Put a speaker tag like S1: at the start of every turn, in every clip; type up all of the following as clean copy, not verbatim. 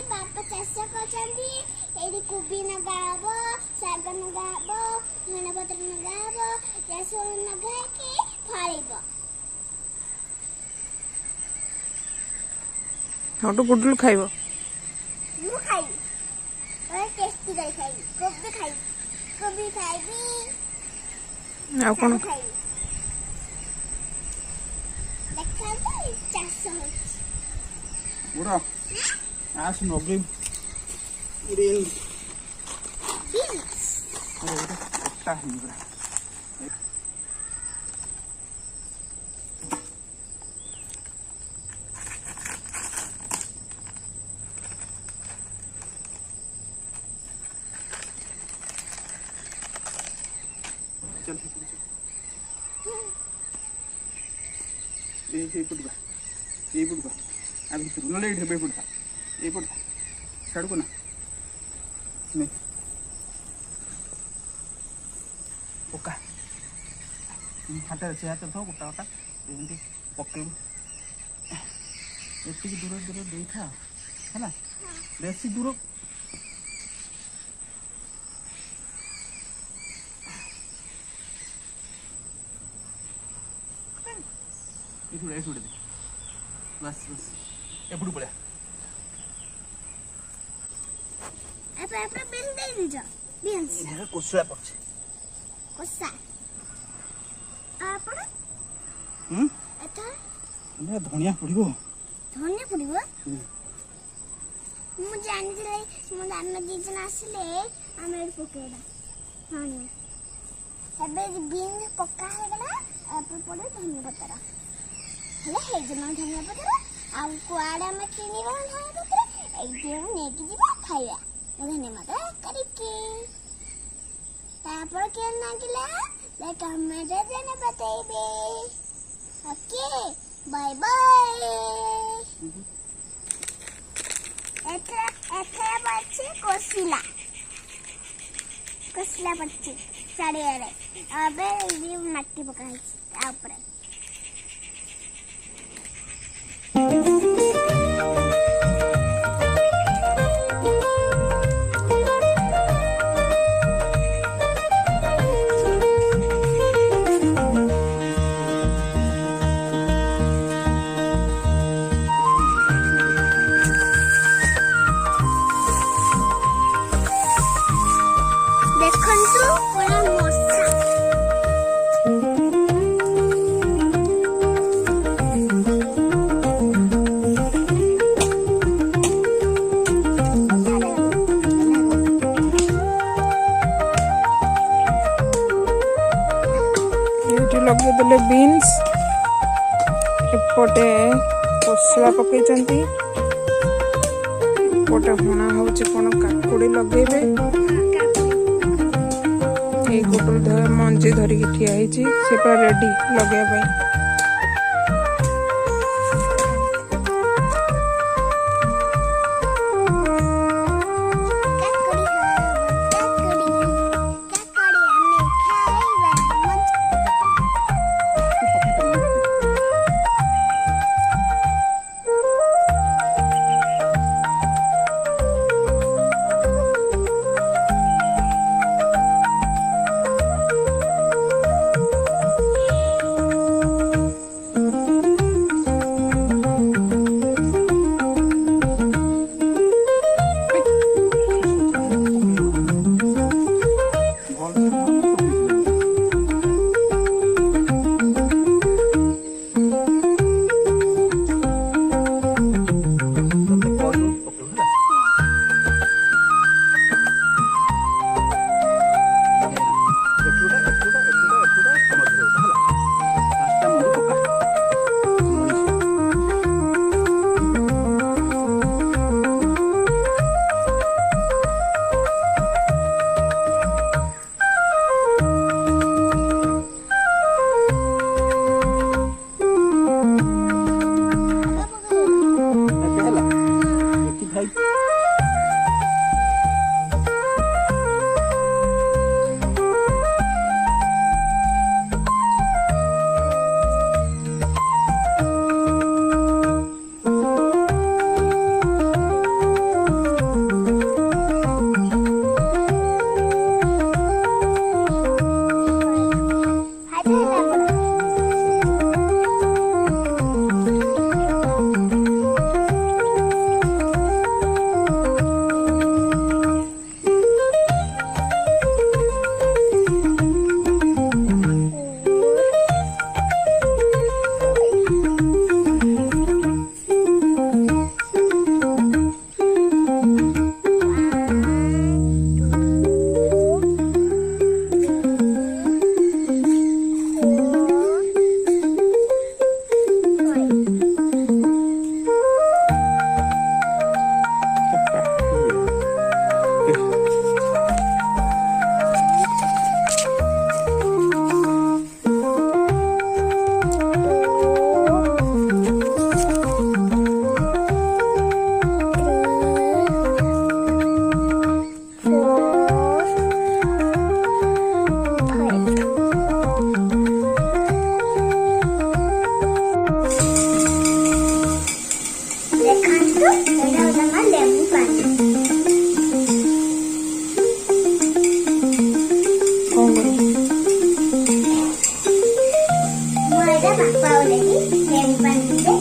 S1: बापा चाष कर कोबी नगा हम शाग नगा हम धनिया पत्र नगा हम सब नगा फल
S2: हटू गुडलू खाइब
S1: मु खाई टेस्टी खाई कोबी खाइबी
S2: आ कोन
S1: खाई देखा तो चाष
S3: बुरा आस नग्री ग्रीन
S1: बीन्स
S3: अरे एकटा है बुरा चल ये पुटबा आ भितर ना ये पुटता ये पुटता छाड़ को ना नहीं पका हाथ से हाथ था गोटा गोटा एमती पकेबू एति दूर दूर दे था है बेसी दूर दे बस बस एपड़ू पड़ा
S1: आपन बिल दे दीजो बीन्स
S3: ये कोसला पड़छ
S1: कोसा आपन एता
S3: हमरा धनिया पड़िबो
S1: धनिया पड़िबो मु जानि दिले मु दान दीजन आसिले आमे पकेडा धनिया एबे बीन्स पक्का हे गला आपन पड़े धनिया पत्ता हेले हे जमा धनिया पत्ता आ कुआडा में किनी रह धनिया पत्ता एइटे नेकी जीवा खाइया धनिया मत करिके तापर के नागिला ले कमेंट देने बताइबे ओके बाय बाय एथे बच्चे कोसिला बच्चे साड़ी रे अबे ये मट्टी पकाई आ ऊपर
S2: लगे देले बीन्स एपटे कोसला पकई एपटे होना होची कोन काकुड़ी लगेबे ए गोटल मंजी धरी ठिया ହେଇଛି से पूरा रेडी लगेबे
S1: ଦେଖନ୍ତୁ ଏଇଟା ହେଉଛି ଆମର ଲେମ୍ବୁ ପାଣି।
S2: କଣ କରିବୁ?
S1: ମୁଁ ଏଇଟା ବାପାକୁ ଦେବି ଲେମ୍ବୁ ପାଣି ଦେବେ।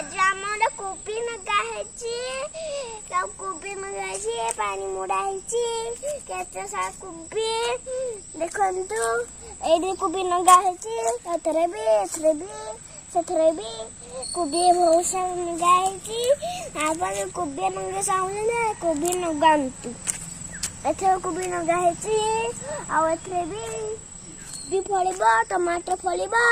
S1: आज आमर कोबी नगा है कोबी मंगाई पानी मुड़ा केते सारा कोबी देखंतु एडी कोबी नगा है एथरे भी सेथरे भी कोबी बहुत सारा नगा है आपण कोबी नगे साउने ना कोबी नगांतु एथरे कोबी नगा है आ एथरे भी फलिबा टमाटर फलिबा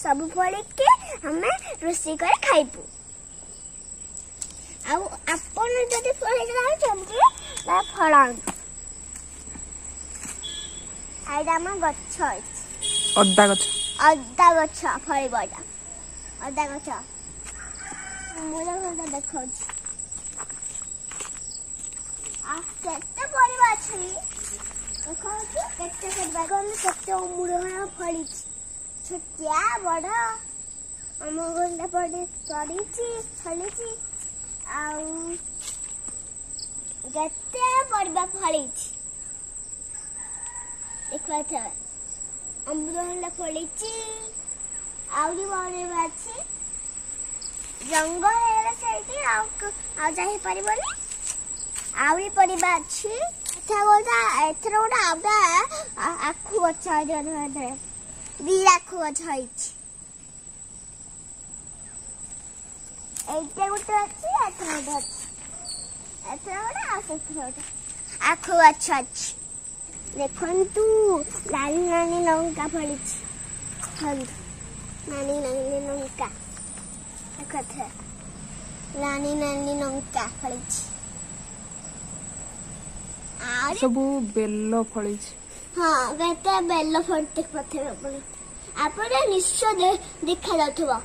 S1: सब फलिके हमें रोषेई कर खाइबू। आपण जदि फल फलांतु आइडा गछ
S2: अदा गछ
S1: फलिब अदा गछ मूला मूला देखा केते परिबा अछि देखा केते मूल फली छोटिया बड़ आम गंडा पड़ी फली आते परिबा फली देखा अमृतभंडा फली आहरी बड़ा अच्छी जंगल जापरबनी आहरी परिबा अच्छी एथर गोटे आखु गछ दी आखु गछ এইটা গোটে আছে এথর গোটে আছে আখু গছ আছে দেখন্তু নানি নানি লঙ্কা ফলিছি নানি নানি লঙ্কা দেখতে নানি নানি লঙ্কা ফলিছি আর
S2: ସବୁ ବେଲ ଫଳିଛି।
S1: हाँ कहते बेल फटे पथे आपने निश्चय देखा जाथुबा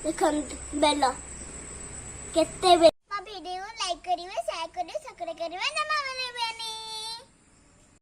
S1: देखंतु बेल केते वीडियो लाइक करिवे शेयर करिवे सब्सक्राइब करिवे नमः।